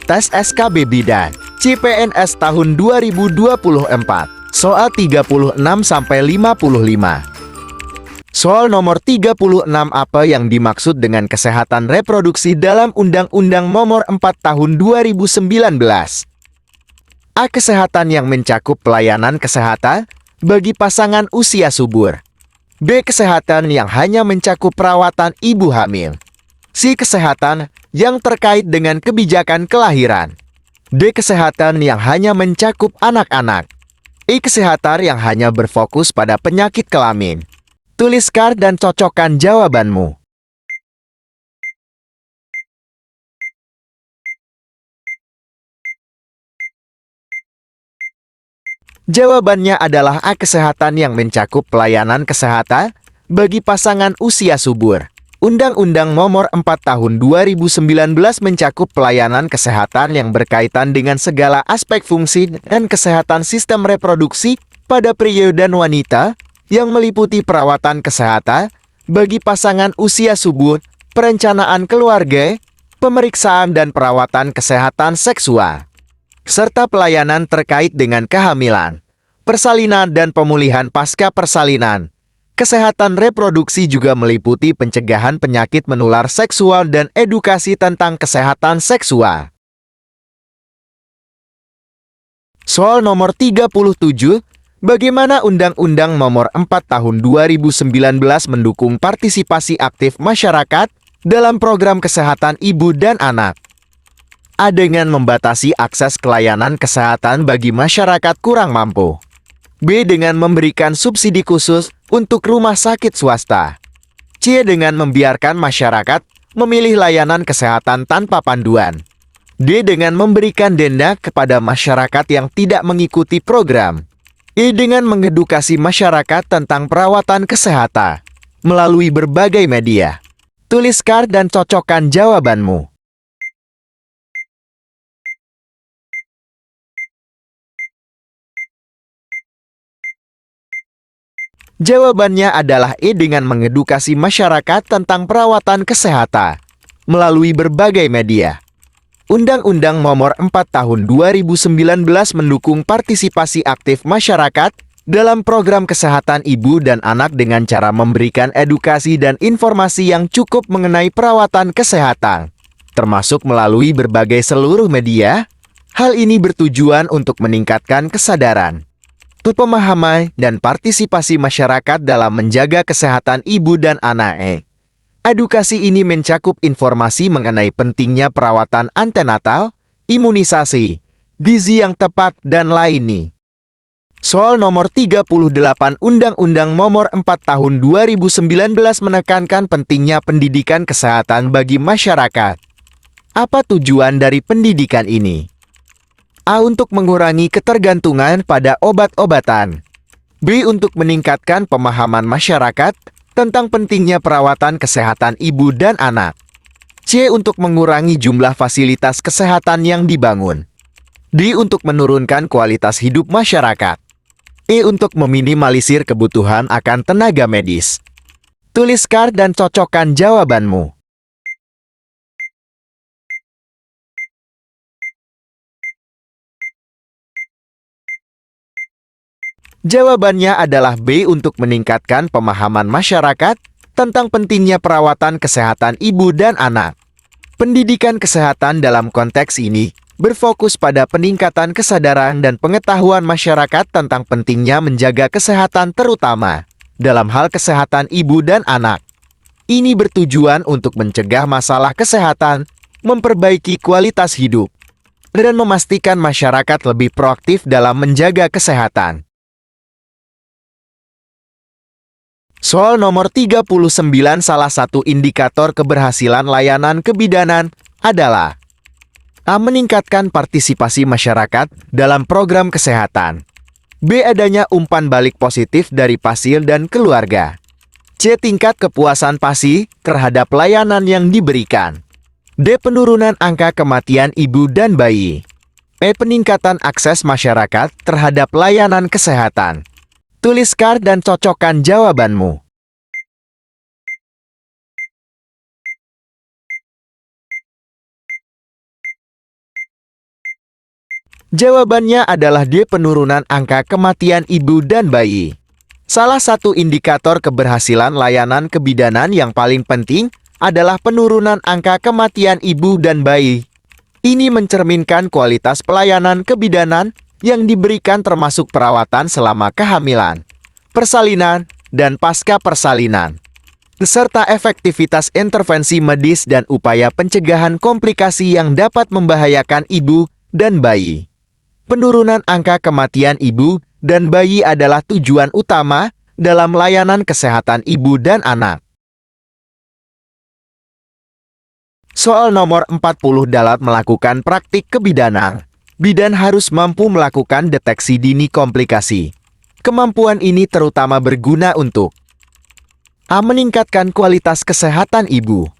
Tes SKB Bidan CPNS tahun 2024. Soal 36-55. Soal nomor 36, apa yang dimaksud dengan kesehatan reproduksi dalam Undang-Undang Nomor 4 Tahun 2019? A. Kesehatan yang mencakup pelayanan kesehatan bagi pasangan usia subur. B. Kesehatan yang hanya mencakup perawatan ibu hamil. C. Kesehatan yang terkait dengan kebijakan kelahiran. D. Kesehatan yang hanya mencakup anak-anak. E. Kesehatan yang hanya berfokus pada penyakit kelamin. Tuliskan dan cocokkan jawabanmu. Jawabannya adalah A. Kesehatan yang mencakup pelayanan kesehatan bagi pasangan usia subur. Undang-Undang Nomor 4 Tahun 2019 mencakup pelayanan kesehatan yang berkaitan dengan segala aspek fungsi dan kesehatan sistem reproduksi pada pria dan wanita, yang meliputi perawatan kesehatan bagi pasangan usia subur, perencanaan keluarga, pemeriksaan dan perawatan kesehatan seksual, serta pelayanan terkait dengan kehamilan, persalinan dan pemulihan pasca persalinan. Kesehatan reproduksi juga meliputi pencegahan penyakit menular seksual dan edukasi tentang kesehatan seksual. Soal nomor 37, bagaimana Undang-Undang Nomor 4 Tahun 2019 mendukung partisipasi aktif masyarakat dalam program kesehatan ibu dan anak? A. Dengan membatasi akses ke layanan kesehatan bagi masyarakat kurang mampu. B. Dengan memberikan subsidi khusus untuk rumah sakit swasta. C. Dengan membiarkan masyarakat memilih layanan kesehatan tanpa panduan. D. Dengan memberikan denda kepada masyarakat yang tidak mengikuti program. E. Dengan mengedukasi masyarakat tentang perawatan kesehatan melalui berbagai media. Tuliskan dan cocokkan jawabanmu. Jawabannya adalah E. Dengan mengedukasi masyarakat tentang perawatan kesehatan melalui berbagai media. Undang-Undang Nomor 4 Tahun 2019 mendukung partisipasi aktif masyarakat dalam program kesehatan ibu dan anak dengan cara memberikan edukasi dan informasi yang cukup mengenai perawatan kesehatan, termasuk melalui berbagai seluruh media. Hal ini bertujuan untuk meningkatkan kesadaran, pemahaman, dan partisipasi masyarakat dalam menjaga kesehatan ibu dan anak. Edukasi ini mencakup informasi mengenai pentingnya perawatan antenatal, imunisasi, gizi yang tepat, dan lainnya. Soal nomor 38, Undang-Undang Nomor 4 Tahun 2019 menekankan pentingnya pendidikan kesehatan bagi masyarakat. Apa tujuan dari pendidikan ini? A. Untuk mengurangi ketergantungan pada obat-obatan. B. Untuk meningkatkan pemahaman masyarakat tentang pentingnya perawatan kesehatan ibu dan anak. C. Untuk mengurangi jumlah fasilitas kesehatan yang dibangun. D. Untuk menurunkan kualitas hidup masyarakat. E. Untuk meminimalisir kebutuhan akan tenaga medis. Tuliskan dan cocokkan jawabanmu. Jawabannya adalah B. Untuk meningkatkan pemahaman masyarakat tentang pentingnya perawatan kesehatan ibu dan anak. Pendidikan kesehatan dalam konteks ini berfokus pada peningkatan kesadaran dan pengetahuan masyarakat tentang pentingnya menjaga kesehatan, terutama dalam hal kesehatan ibu dan anak. Ini bertujuan untuk mencegah masalah kesehatan, memperbaiki kualitas hidup, dan memastikan masyarakat lebih proaktif dalam menjaga kesehatan. Soal nomor 39, salah satu indikator keberhasilan layanan kebidanan adalah A. Meningkatkan partisipasi masyarakat dalam program kesehatan. B. Adanya umpan balik positif dari pasien dan keluarga. C. Tingkat kepuasan pasien terhadap layanan yang diberikan. D. Penurunan angka kematian ibu dan bayi. E. Peningkatan akses masyarakat terhadap layanan kesehatan. Tuliskan dan cocokkan jawabanmu. Jawabannya adalah D. Penurunan angka kematian ibu dan bayi. Salah satu indikator keberhasilan layanan kebidanan yang paling penting adalah penurunan angka kematian ibu dan bayi. Ini mencerminkan kualitas pelayanan kebidanan yang diberikan termasuk perawatan selama kehamilan, persalinan, dan pasca persalinan, beserta efektivitas intervensi medis dan upaya pencegahan komplikasi yang dapat membahayakan ibu dan bayi. Penurunan angka kematian ibu dan bayi adalah tujuan utama dalam layanan kesehatan ibu dan anak. Soal nomor 40 dalam melakukan praktik kebidanan. Bidan harus mampu melakukan deteksi dini komplikasi. Kemampuan ini terutama berguna untuk A. Meningkatkan kualitas kesehatan ibu.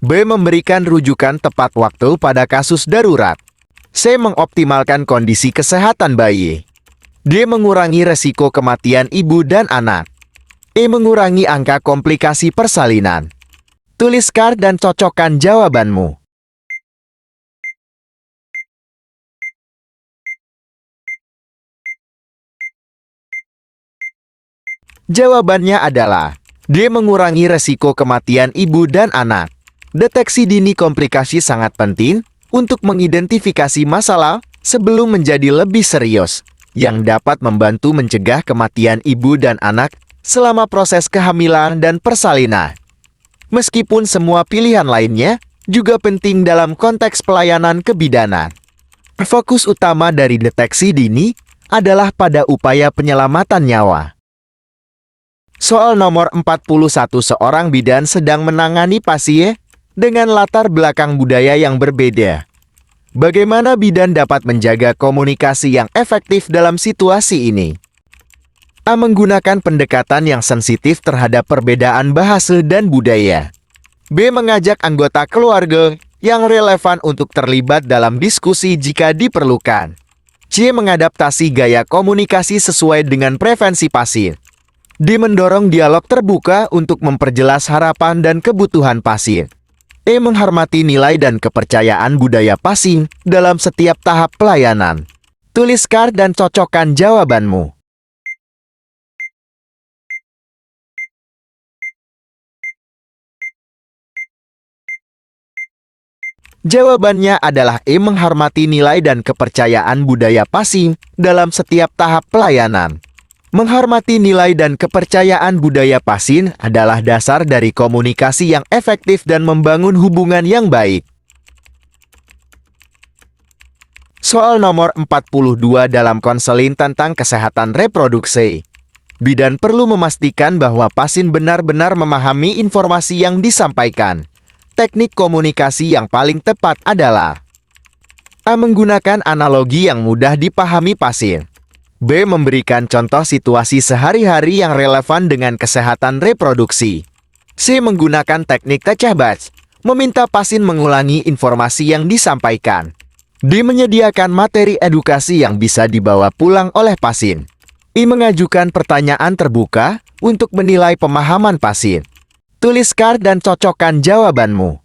B. Memberikan rujukan tepat waktu pada kasus darurat. C. Mengoptimalkan kondisi kesehatan bayi. D. Mengurangi resiko kematian ibu dan anak. E. Mengurangi angka komplikasi persalinan. Tuliskan dan cocokkan jawabanmu. Jawabannya adalah D. Mengurangi resiko kematian ibu dan anak. Deteksi dini komplikasi sangat penting untuk mengidentifikasi masalah sebelum menjadi lebih serius, yang dapat membantu mencegah kematian ibu dan anak selama proses kehamilan dan persalinan. Meskipun semua pilihan lainnya juga penting dalam konteks pelayanan kebidanan, fokus utama dari deteksi dini adalah pada upaya penyelamatan nyawa. Soal nomor 41, seorang bidan sedang menangani pasien dengan latar belakang budaya yang berbeda. Bagaimana bidan dapat menjaga komunikasi yang efektif dalam situasi ini? A. Menggunakan pendekatan yang sensitif terhadap perbedaan bahasa dan budaya. B. Mengajak anggota keluarga yang relevan untuk terlibat dalam diskusi jika diperlukan. C. Mengadaptasi gaya komunikasi sesuai dengan preferensi pasien. D. Mendorong dialog terbuka untuk memperjelas harapan dan kebutuhan pasien. E. Menghormati nilai dan kepercayaan budaya pasien dalam setiap tahap pelayanan. Tuliskan dan cocokkan jawabanmu. Jawabannya adalah E. Menghormati nilai dan kepercayaan budaya pasien dalam setiap tahap pelayanan. Menghormati nilai dan kepercayaan budaya pasien adalah dasar dari komunikasi yang efektif dan membangun hubungan yang baik. Soal nomor 42 dalam konseling tentang kesehatan reproduksi. Bidan perlu memastikan bahwa pasien benar-benar memahami informasi yang disampaikan. Teknik komunikasi yang paling tepat adalah A. Menggunakan analogi yang mudah dipahami pasien. B. Memberikan contoh situasi sehari-hari yang relevan dengan kesehatan reproduksi. C. Menggunakan teknik tecahbas, meminta pasien mengulangi informasi yang disampaikan. D. Menyediakan materi edukasi yang bisa dibawa pulang oleh pasien. I. Mengajukan pertanyaan terbuka untuk menilai pemahaman pasien. Tuliskan dan cocokkan jawabanmu.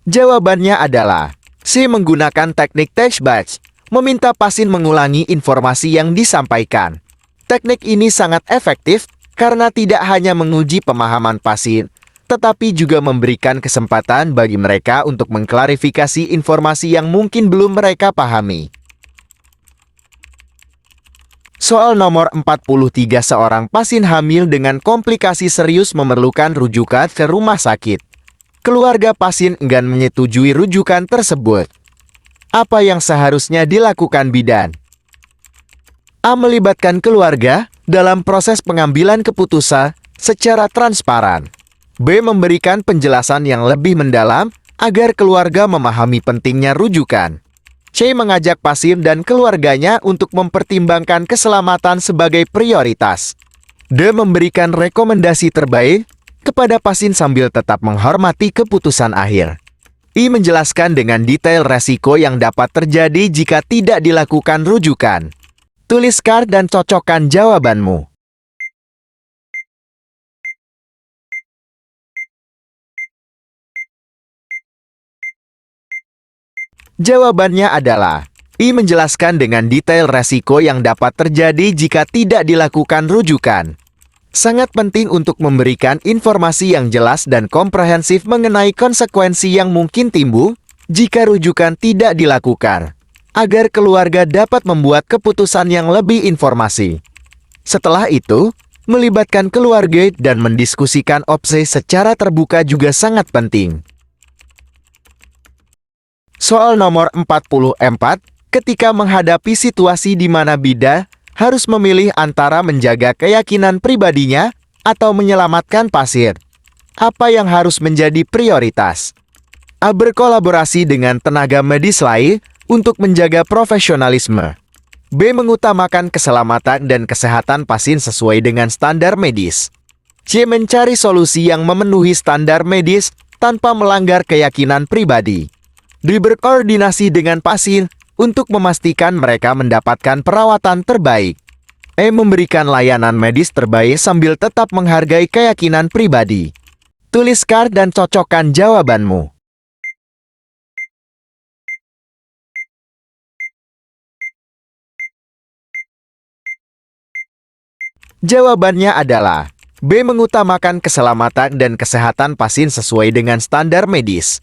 Jawabannya adalah C. Menggunakan teknik tecahbas, meminta pasien mengulangi informasi yang disampaikan. Teknik ini sangat efektif karena tidak hanya menguji pemahaman pasien, tetapi juga memberikan kesempatan bagi mereka untuk mengklarifikasi informasi yang mungkin belum mereka pahami. Soal nomor 43, seorang pasien hamil dengan komplikasi serius memerlukan rujukan ke rumah sakit. Keluarga pasien enggan menyetujui rujukan tersebut. Apa yang seharusnya dilakukan bidan? A. Melibatkan keluarga dalam proses pengambilan keputusan secara transparan. B. Memberikan penjelasan yang lebih mendalam agar keluarga memahami pentingnya rujukan. C. Mengajak pasien dan keluarganya untuk mempertimbangkan keselamatan sebagai prioritas. D. Memberikan rekomendasi terbaik kepada pasien sambil tetap menghormati keputusan akhir. I. Menjelaskan dengan detail resiko yang dapat terjadi jika tidak dilakukan rujukan. Tuliskan dan cocokkan jawabanmu. Jawabannya adalah I. Menjelaskan dengan detail resiko yang dapat terjadi jika tidak dilakukan rujukan. Sangat penting untuk memberikan informasi yang jelas dan komprehensif mengenai konsekuensi yang mungkin timbul jika rujukan tidak dilakukan, agar keluarga dapat membuat keputusan yang lebih informasi. Setelah itu, melibatkan keluarga dan mendiskusikan opsi secara terbuka juga sangat penting. Soal nomor 44, ketika menghadapi situasi di mana bidan harus memilih antara menjaga keyakinan pribadinya atau menyelamatkan pasien, apa yang harus menjadi prioritas? A. Berkolaborasi dengan tenaga medis lain untuk menjaga profesionalisme. B. Mengutamakan keselamatan dan kesehatan pasien sesuai dengan standar medis. C. Mencari solusi yang memenuhi standar medis tanpa melanggar keyakinan pribadi. D. Berkoordinasi dengan pasien untuk memastikan mereka mendapatkan perawatan terbaik. E. Memberikan layanan medis terbaik sambil tetap menghargai keyakinan pribadi. Tuliskan dan cocokkan jawabanmu. Jawabannya adalah B. Mengutamakan keselamatan dan kesehatan pasien sesuai dengan standar medis.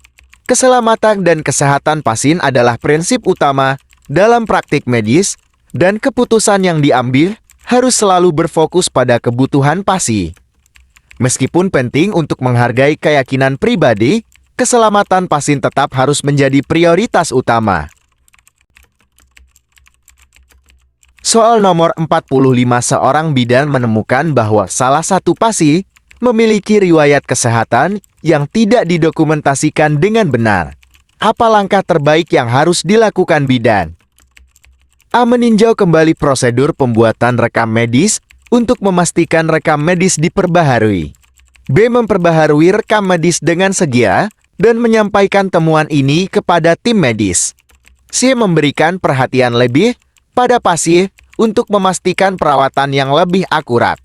Keselamatan dan kesehatan pasien adalah prinsip utama dalam praktik medis, dan keputusan yang diambil harus selalu berfokus pada kebutuhan pasien. Meskipun penting untuk menghargai keyakinan pribadi, keselamatan pasien tetap harus menjadi prioritas utama. Soal nomor 45, seorang bidan menemukan bahwa salah satu pasien memiliki riwayat kesehatan yang tidak didokumentasikan dengan benar. Apa langkah terbaik yang harus dilakukan bidan? A. Meninjau kembali prosedur pembuatan rekam medis untuk memastikan rekam medis diperbaharui. B. Memperbaharui rekam medis dengan segera dan menyampaikan temuan ini kepada tim medis. C. Memberikan perhatian lebih pada pasien untuk memastikan perawatan yang lebih akurat.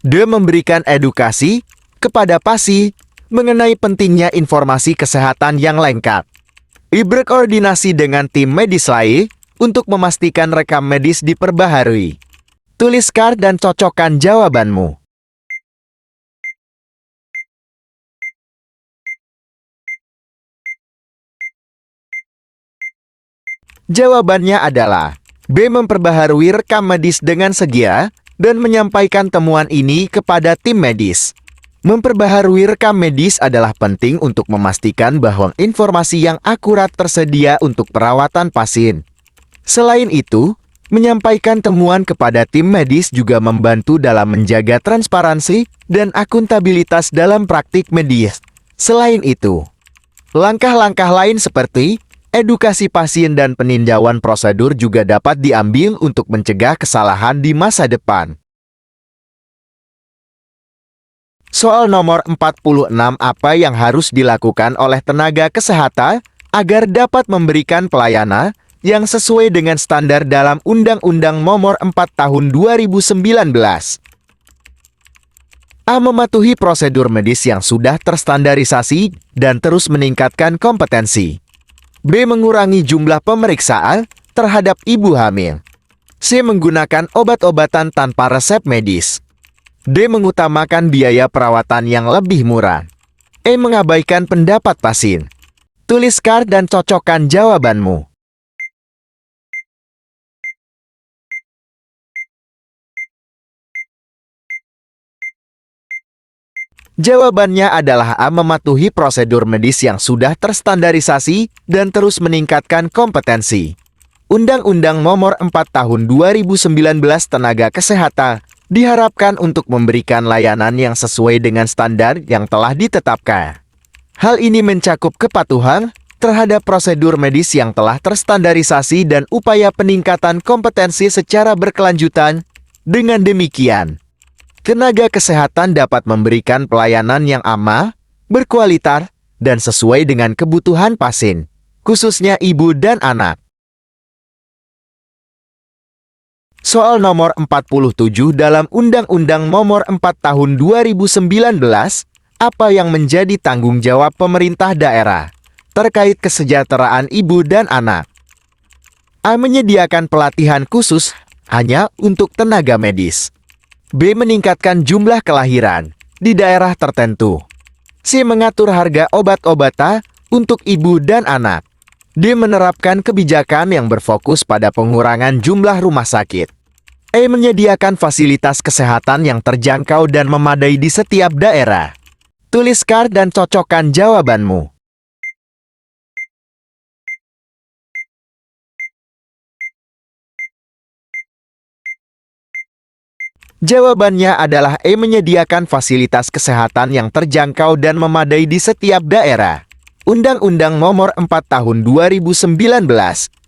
D. Memberikan edukasi kepada pasien mengenai pentingnya informasi kesehatan yang lengkap. I. Berkoordinasi dengan tim medis lain untuk memastikan rekam medis diperbaharui. Tuliskan dan cocokkan jawabanmu. Jawabannya adalah B. Memperbaharui rekam medis dengan segera dan menyampaikan temuan ini kepada tim medis. Memperbaharui rekam medis adalah penting untuk memastikan bahwa informasi yang akurat tersedia untuk perawatan pasien. Selain itu, menyampaikan temuan kepada tim medis juga membantu dalam menjaga transparansi dan akuntabilitas dalam praktik medis. Selain itu, langkah-langkah lain seperti edukasi pasien dan peninjauan prosedur juga dapat diambil untuk mencegah kesalahan di masa depan. Soal nomor 46, apa yang harus dilakukan oleh tenaga kesehatan agar dapat memberikan pelayanan yang sesuai dengan standar dalam Undang-Undang Nomor 4 Tahun 2019? A. Mematuhi prosedur medis yang sudah terstandarisasi dan terus meningkatkan kompetensi. B. Mengurangi jumlah pemeriksaan terhadap ibu hamil. C. Menggunakan obat-obatan tanpa resep medis. D. Mengutamakan biaya perawatan yang lebih murah. E. Mengabaikan pendapat pasien. Tuliskan dan cocokkan jawabanmu. Jawabannya adalah A. Mematuhi prosedur medis yang sudah terstandarisasi dan terus meningkatkan kompetensi. Undang-Undang Nomor 4 Tahun 2019 Tenaga Kesehatan diharapkan untuk memberikan layanan yang sesuai dengan standar yang telah ditetapkan. Hal ini mencakup kepatuhan terhadap prosedur medis yang telah terstandarisasi dan upaya peningkatan kompetensi secara berkelanjutan. Dengan demikian, tenaga kesehatan dapat memberikan pelayanan yang aman, berkualitas, dan sesuai dengan kebutuhan pasien, khususnya ibu dan anak. Soal nomor 47 dalam Undang-Undang Nomor 4 Tahun 2019, apa yang menjadi tanggung jawab pemerintah daerah terkait kesejahteraan ibu dan anak. A. Menyediakan pelatihan khusus hanya untuk tenaga medis. B. Meningkatkan jumlah kelahiran di daerah tertentu. C. Mengatur harga obat-obatan untuk ibu dan anak. D. Menerapkan kebijakan yang berfokus pada pengurangan jumlah rumah sakit. E. Menyediakan fasilitas kesehatan yang terjangkau dan memadai di setiap daerah. Tuliskan dan cocokkan jawabanmu. Jawabannya adalah E. Menyediakan fasilitas kesehatan yang terjangkau dan memadai di setiap daerah. Undang-Undang Nomor 4 Tahun 2019,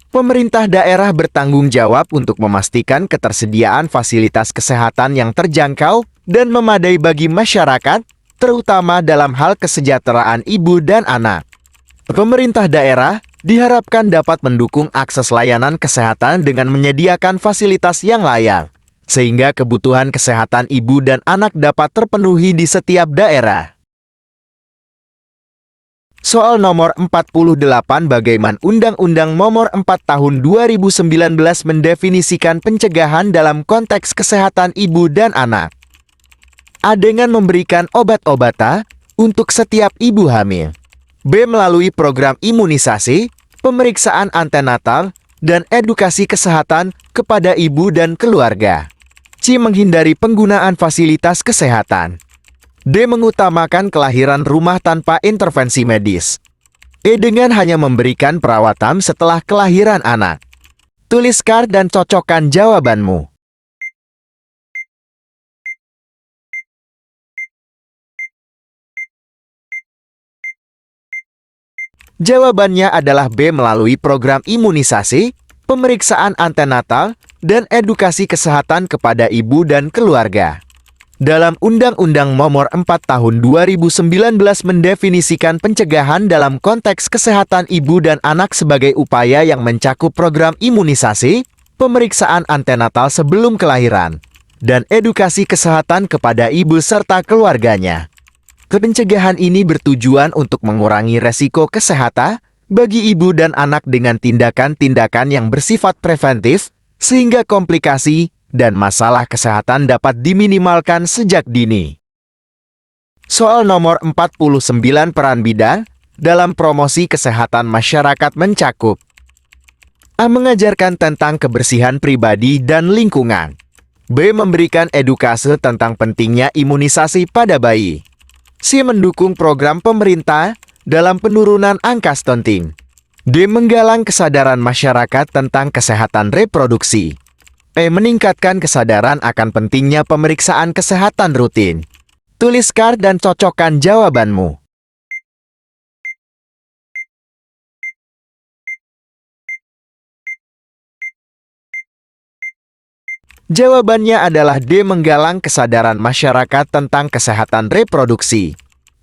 pemerintah daerah bertanggung jawab untuk memastikan ketersediaan fasilitas kesehatan yang terjangkau dan memadai bagi masyarakat, terutama dalam hal kesejahteraan ibu dan anak. Pemerintah daerah diharapkan dapat mendukung akses layanan kesehatan dengan menyediakan fasilitas yang layak, sehingga kebutuhan kesehatan ibu dan anak dapat terpenuhi di setiap daerah. Soal nomor 48, bagaimana Undang-Undang Nomor 4 Tahun 2019 mendefinisikan pencegahan dalam konteks kesehatan ibu dan anak? A. Dengan memberikan obat-obatan untuk setiap ibu hamil. B. Melalui program imunisasi, pemeriksaan antenatal, dan edukasi kesehatan kepada ibu dan keluarga. C. Menghindari penggunaan fasilitas kesehatan. D. Mengutamakan kelahiran rumah tanpa intervensi medis. E. Dengan hanya memberikan perawatan setelah kelahiran anak. Tuliskan dan cocokkan jawabanmu. Jawabannya adalah B. Melalui program imunisasi, pemeriksaan antenatal, dan edukasi kesehatan kepada ibu dan keluarga. Dalam Undang-Undang Nomor 4 Tahun 2019 mendefinisikan pencegahan dalam konteks kesehatan ibu dan anak sebagai upaya yang mencakup program imunisasi, pemeriksaan antenatal sebelum kelahiran, dan edukasi kesehatan kepada ibu serta keluarganya. Pencegahan ini bertujuan untuk mengurangi resiko kesehatan bagi ibu dan anak dengan tindakan-tindakan yang bersifat preventif, sehingga komplikasi dan masalah kesehatan dapat diminimalkan sejak dini. Soal nomor 49, peran bidan dalam promosi kesehatan masyarakat mencakup: A. Mengajarkan tentang kebersihan pribadi dan lingkungan. B. Memberikan edukasi tentang pentingnya imunisasi pada bayi. C. Mendukung program pemerintah dalam penurunan angka stunting. D. Menggalang kesadaran masyarakat tentang kesehatan reproduksi. E. Meningkatkan kesadaran akan pentingnya pemeriksaan kesehatan rutin. Tuliskan dan cocokkan jawabanmu. Jawabannya adalah D. Menggalang kesadaran masyarakat tentang kesehatan reproduksi.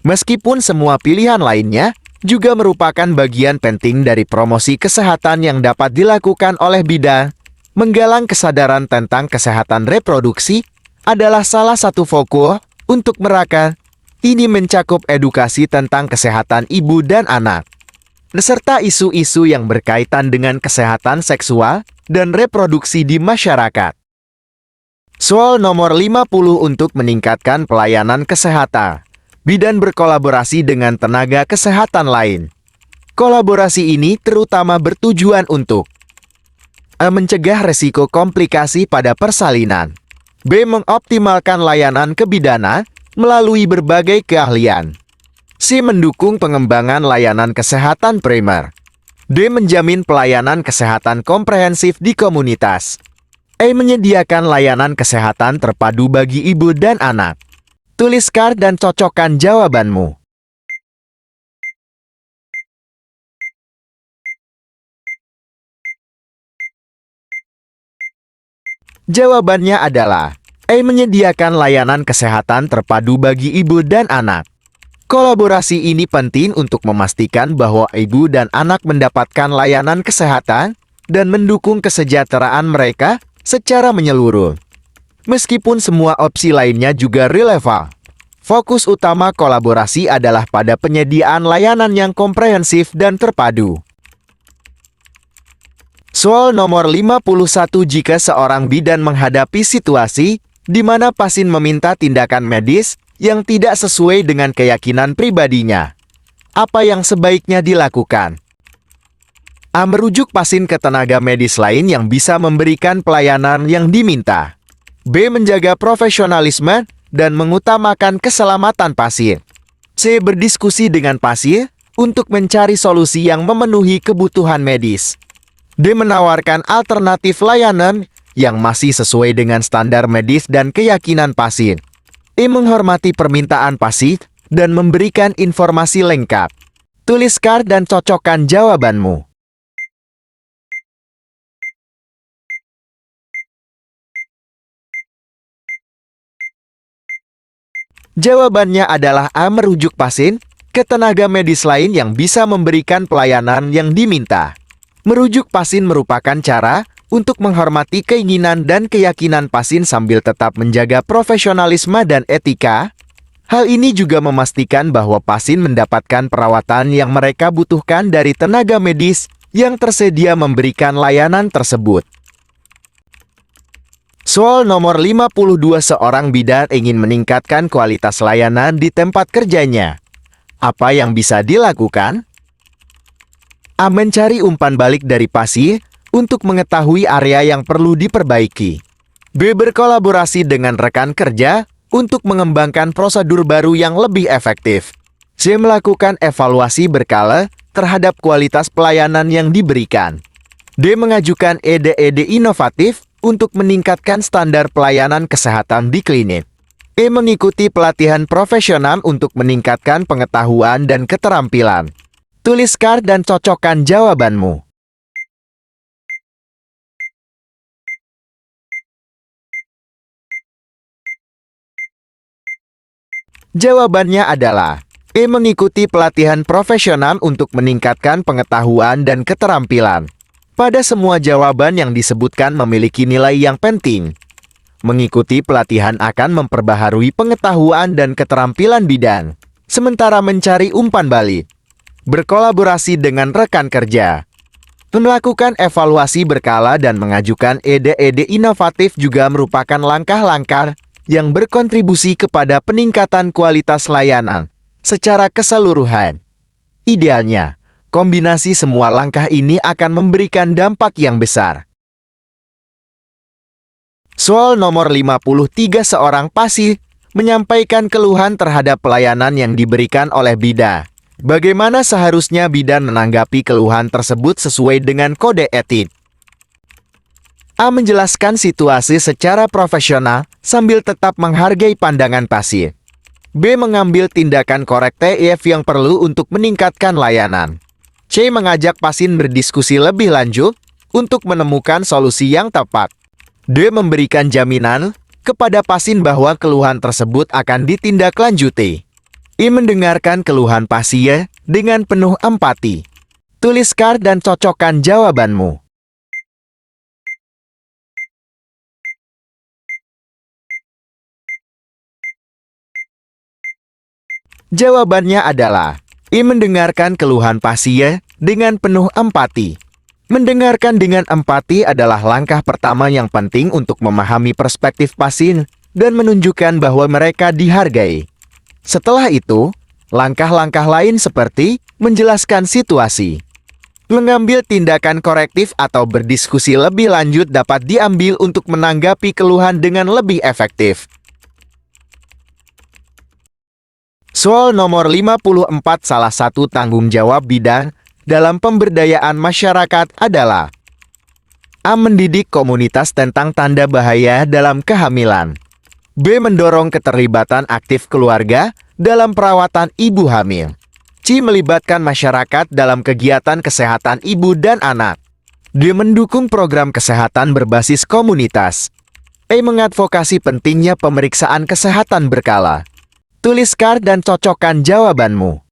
Meskipun semua pilihan lainnya juga merupakan bagian penting dari promosi kesehatan yang dapat dilakukan oleh bidan, menggalang kesadaran tentang kesehatan reproduksi adalah salah satu fokus untuk mereka. Ini mencakup edukasi tentang kesehatan ibu dan anak, beserta isu-isu yang berkaitan dengan kesehatan seksual dan reproduksi di masyarakat. Soal nomor 50, untuk meningkatkan pelayanan kesehatan, bidan berkolaborasi dengan tenaga kesehatan lain. Kolaborasi ini terutama bertujuan untuk: A. Mencegah resiko komplikasi pada persalinan. B. Mengoptimalkan layanan kebidanan melalui berbagai keahlian. C. Mendukung pengembangan layanan kesehatan primer. D. Menjamin pelayanan kesehatan komprehensif di komunitas. E. Menyediakan layanan kesehatan terpadu bagi ibu dan anak. Tuliskan dan cocokkan jawabanmu. Jawabannya adalah E. Menyediakan layanan kesehatan terpadu bagi ibu dan anak. Kolaborasi ini penting untuk memastikan bahwa ibu dan anak mendapatkan layanan kesehatan dan mendukung kesejahteraan mereka secara menyeluruh. Meskipun semua opsi lainnya juga relevan, Fokus utama kolaborasi adalah pada penyediaan layanan yang komprehensif dan terpadu. Soal nomor 51, jika seorang bidan menghadapi situasi di mana pasien meminta tindakan medis yang tidak sesuai dengan keyakinan pribadinya, apa yang sebaiknya dilakukan? A. Merujuk pasien ke tenaga medis lain yang bisa memberikan pelayanan yang diminta. B. Menjaga profesionalisme dan mengutamakan keselamatan pasien. C. Berdiskusi dengan pasien untuk mencari solusi yang memenuhi kebutuhan medis. D. Menawarkan alternatif layanan yang masih sesuai dengan standar medis dan keyakinan pasien. E. Menghormati permintaan pasien dan memberikan informasi lengkap. Tuliskan dan cocokkan jawabanmu. Jawabannya adalah A. Merujuk pasien ke tenaga medis lain yang bisa memberikan pelayanan yang diminta. Merujuk pasien merupakan cara untuk menghormati keinginan dan keyakinan pasien sambil tetap menjaga profesionalisme dan etika. Hal ini juga memastikan bahwa pasien mendapatkan perawatan yang mereka butuhkan dari tenaga medis yang tersedia memberikan layanan tersebut. Soal nomor 52, seorang bidan ingin meningkatkan kualitas layanan di tempat kerjanya. Apa yang bisa dilakukan? A. Mencari umpan balik dari pasien untuk mengetahui area yang perlu diperbaiki. B. Berkolaborasi dengan rekan kerja untuk mengembangkan prosedur baru yang lebih efektif. C. Melakukan evaluasi berkala terhadap kualitas pelayanan yang diberikan. D. Mengajukan ide-ide inovatif untuk meningkatkan standar pelayanan kesehatan di klinik. E. Mengikuti pelatihan profesional untuk meningkatkan pengetahuan dan keterampilan. Tuliskan dan cocokkan jawabanmu. Jawabannya adalah E. Mengikuti pelatihan profesional untuk meningkatkan pengetahuan dan keterampilan. Pada semua jawaban yang disebutkan memiliki nilai yang penting. Mengikuti pelatihan akan memperbaharui pengetahuan dan keterampilan bidan, sementara mencari umpan balik. Berkolaborasi dengan rekan kerja. Melakukan evaluasi berkala dan mengajukan ide-ide inovatif juga merupakan langkah-langkah yang berkontribusi kepada peningkatan kualitas layanan secara keseluruhan. Idealnya, kombinasi semua langkah ini akan memberikan dampak yang besar. Soal nomor 53, seorang pasien menyampaikan keluhan terhadap pelayanan yang diberikan oleh bidan. Bagaimana seharusnya bidan menanggapi keluhan tersebut sesuai dengan kode etik? A. Menjelaskan situasi secara profesional sambil tetap menghargai pandangan pasien. B. Mengambil tindakan korektif yang perlu untuk meningkatkan layanan. C. Mengajak pasien berdiskusi lebih lanjut untuk menemukan solusi yang tepat. D. Memberikan jaminan kepada pasien bahwa keluhan tersebut akan ditindaklanjuti. I. Mendengarkan keluhan pasien dengan penuh empati. Tuliskan dan cocokkan jawabanmu. Jawabannya adalah I. Mendengarkan keluhan pasien dengan penuh empati. Mendengarkan dengan empati adalah langkah pertama yang penting untuk memahami perspektif pasien dan menunjukkan bahwa mereka dihargai. Setelah itu, langkah-langkah lain seperti menjelaskan situasi, mengambil tindakan korektif atau berdiskusi lebih lanjut dapat diambil untuk menanggapi keluhan dengan lebih efektif. Soal nomor 54, salah satu tanggung jawab bidan dalam pemberdayaan masyarakat adalah A. Mendidik komunitas tentang tanda bahaya dalam kehamilan. B. Mendorong keterlibatan aktif keluarga dalam perawatan ibu hamil. C. Melibatkan masyarakat dalam kegiatan kesehatan ibu dan anak. D. Mendukung program kesehatan berbasis komunitas. E. Mengadvokasi pentingnya pemeriksaan kesehatan berkala. Tuliskan dan cocokkan jawabanmu.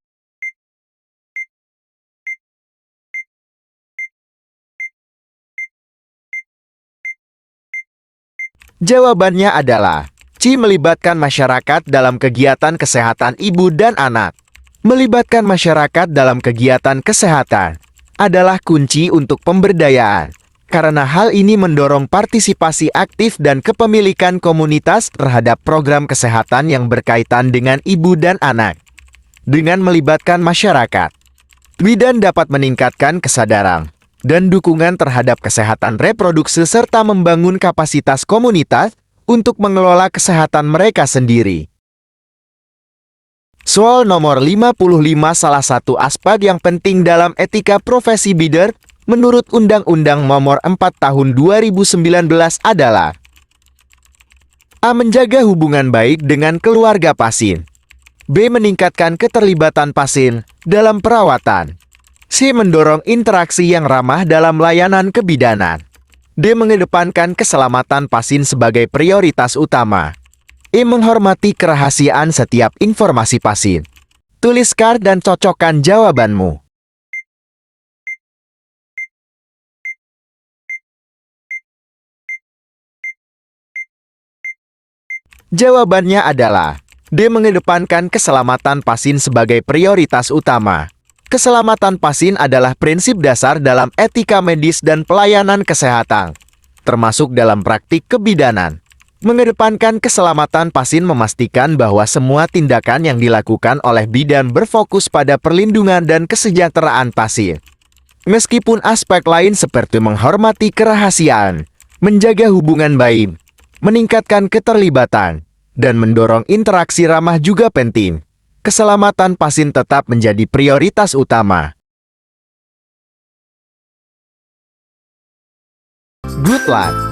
Jawabannya adalah C. Melibatkan masyarakat dalam kegiatan kesehatan ibu dan anak. Melibatkan masyarakat dalam kegiatan kesehatan adalah kunci untuk pemberdayaan, karena hal ini mendorong partisipasi aktif dan kepemilikan komunitas terhadap program kesehatan yang berkaitan dengan ibu dan anak. Dengan melibatkan masyarakat, bidan dapat meningkatkan kesadaran dan dukungan terhadap kesehatan reproduksi serta membangun kapasitas komunitas untuk mengelola kesehatan mereka sendiri. Soal nomor 55, salah satu aspek yang penting dalam etika profesi bidan menurut Undang-Undang Nomor 4 Tahun 2019 adalah A. Menjaga hubungan baik dengan keluarga pasien. B. Meningkatkan keterlibatan pasien dalam perawatan. C. Mendorong interaksi yang ramah dalam layanan kebidanan. D. Mengedepankan keselamatan pasien sebagai prioritas utama. E. Menghormati kerahasiaan setiap informasi pasien. Tuliskan dan cocokkan jawabanmu. Jawabannya adalah D. Mengedepankan keselamatan pasien sebagai prioritas utama. Keselamatan pasien adalah prinsip dasar dalam etika medis dan pelayanan kesehatan, termasuk dalam praktik kebidanan. Mengedepankan keselamatan pasien memastikan bahwa semua tindakan yang dilakukan oleh bidan berfokus pada perlindungan dan kesejahteraan pasien. Meskipun aspek lain seperti menghormati kerahasiaan, menjaga hubungan baik, meningkatkan keterlibatan, dan mendorong interaksi ramah juga penting, keselamatan pasien tetap menjadi prioritas utama. Good luck!